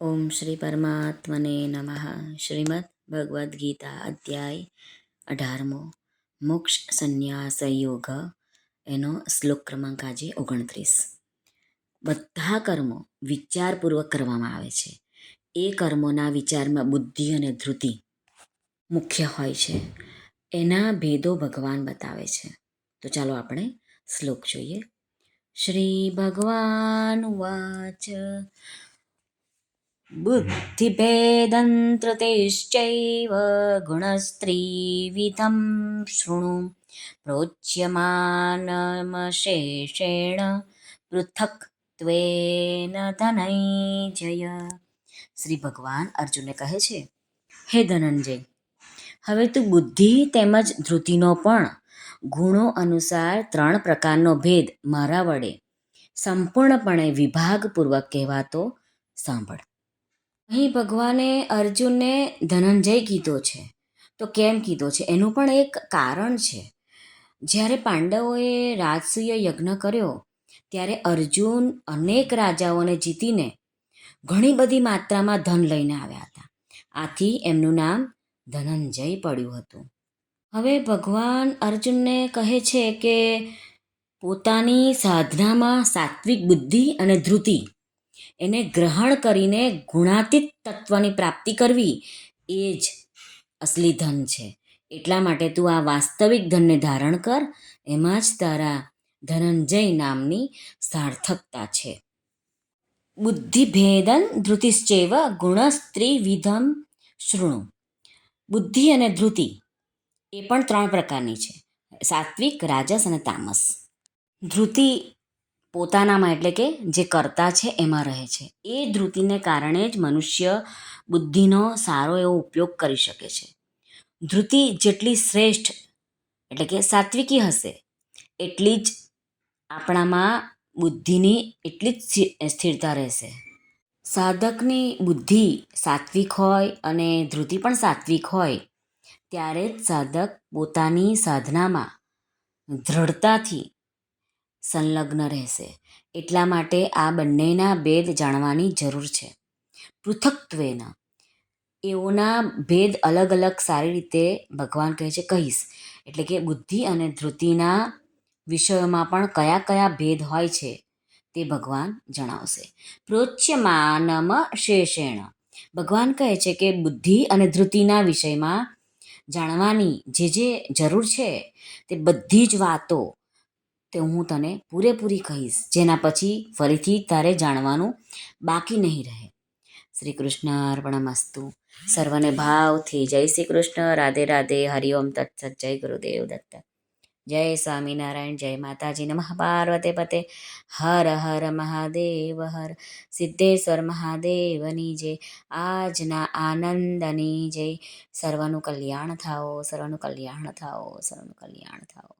ઓમ શ્રી પરમાત્મને નમઃ. શ્રીમદ ભગવદ્ ગીતા અધ્યાય 18મો મોક્ષ સંન્યાસ યોગ, એનો શ્લોક ક્રમાંક આજે 29. બધા કર્મો વિચારપૂર્વક કરવામાં આવે છે. એ કર્મોના વિચારમાં બુદ્ધિ અને ધૃતિ મુખ્ય હોય છે. એના ભેદો ભગવાન બતાવે છે. તો ચાલો આપણે શ્લોક જોઈએ. શ્રી ભગવાન વાચ બુદ્ધિભેદં ધૃતિશ્ચૈવ ગુણસ્ત્રિવિધં શૃણુ પ્રોચ્યમાનમશેષેણ પૃથક્ત્વેન ધનંજય. શ્રી ભગવાન અર્જુનને કહે છે, હે ધનંજય, હવે તું બુદ્ધિ તેમજ ધૃતિનો પણ ગુણો અનુસાર 3 પ્રકારનો ભેદ મારા વડે સંપૂર્ણપણે વિભાગપૂર્વક કહેવાતો સાંભળ. અહીં ભગવાને અર્જુનને ધનંજય કીધો છે. તો કેમ કીધો છે એનું પણ એક કારણ છે. જ્યારે પાંડવોએ રાજસૂય યજ્ઞ કર્યો ત્યારે અર્જુન અનેક રાજાઓને જીતીને ઘણી બધી માત્રામાં ધન લઈને આવ્યા હતા. આથી એમનું નામ ધનંજય પડ્યું હતું. હવે ભગવાન અર્જુનને કહે છે કે પોતાની સાધનામાં સાત્વિક બુદ્ધિ અને ધૃતિ એને ગ્રહણ કરીને ગુણાતીત તત્વની પ્રાપ્તિ કરવી એ જ અસલી ધન છે. એટલા માટે તું આ વાસ્તવિક ધનને ધારણ કર. એમાં જ તારા ધનંજય નામની સાર્થકતા છે. બુદ્ધિભેદં ધૃતિશ્ચૈવ ગુણસ્ત્રિવિધં શૃણુ. બુદ્ધિ અને ધૃતિ એ પણ 3 પ્રકારની છે: સાત્વિક, રાજસ અને તામસ. ધૃતિ પોતાનામાં એટલે કે જે કર્તા છે એમાં રહે છે. એ ધૃતિને કારણે જ મનુષ્ય બુદ્ધિનો સારો એવો ઉપયોગ કરી શકે છે. ધૃતિ જેટલી શ્રેષ્ઠ એટલે કે સાત્વિકી હશે એટલી જ આપણામાં બુદ્ધિની એટલી જ સ્થિરતા રહેશે. સાધકની બુદ્ધિ સાત્વિક હોય અને ધૃતિ પણ સાત્વિક હોય ત્યારે જ સાધક પોતાની સાધનામાં દ્રઢતાથી સંલગ્ન રહેશે. એટલા માટે આ બંનેના ભેદ જાણવાની જરૂર છે. પૃથક્ત્વેન, એઓના ભેદ અલગ અલગ સારી રીતે ભગવાન કહે છે કહીશ. એટલે કે બુદ્ધિ અને ધૃતિના વિષયોમાં પણ કયા કયા ભેદ હોય છે તે ભગવાન જણાવશે. પ્રોચ્યમાનમ શેષેણ, ભગવાન કહે છે કે બુદ્ધિ અને ધૃતિના વિષયમાં જાણવાની જે જરૂર છે તે બધી જ વાતો તે હું તને પૂરેપૂરી કહીશ, જેના પછી ફરીથી તારે જાણવાનું બાકી નહીં રહે. શ્રી કૃષ્ણ અર્પણમસ્તુ. સર્વને ભાવથી જય શ્રી કૃષ્ણ. રાધે રાધે. હરિઓમ તત્સત. જય ગુરુદેવ દત્ત. જય સ્વામિનારાયણ. જય માતાજી. નમઃ પાર્વતે પતે. હર હર મહાદેવ હર. સિદ્ધેશ્વર મહાદેવની જય. આજના આનંદની જય. સર્વનું કલ્યાણ થાઓ, સર્વનું કલ્યાણ થાઓ, સર્વનું કલ્યાણ થાઓ.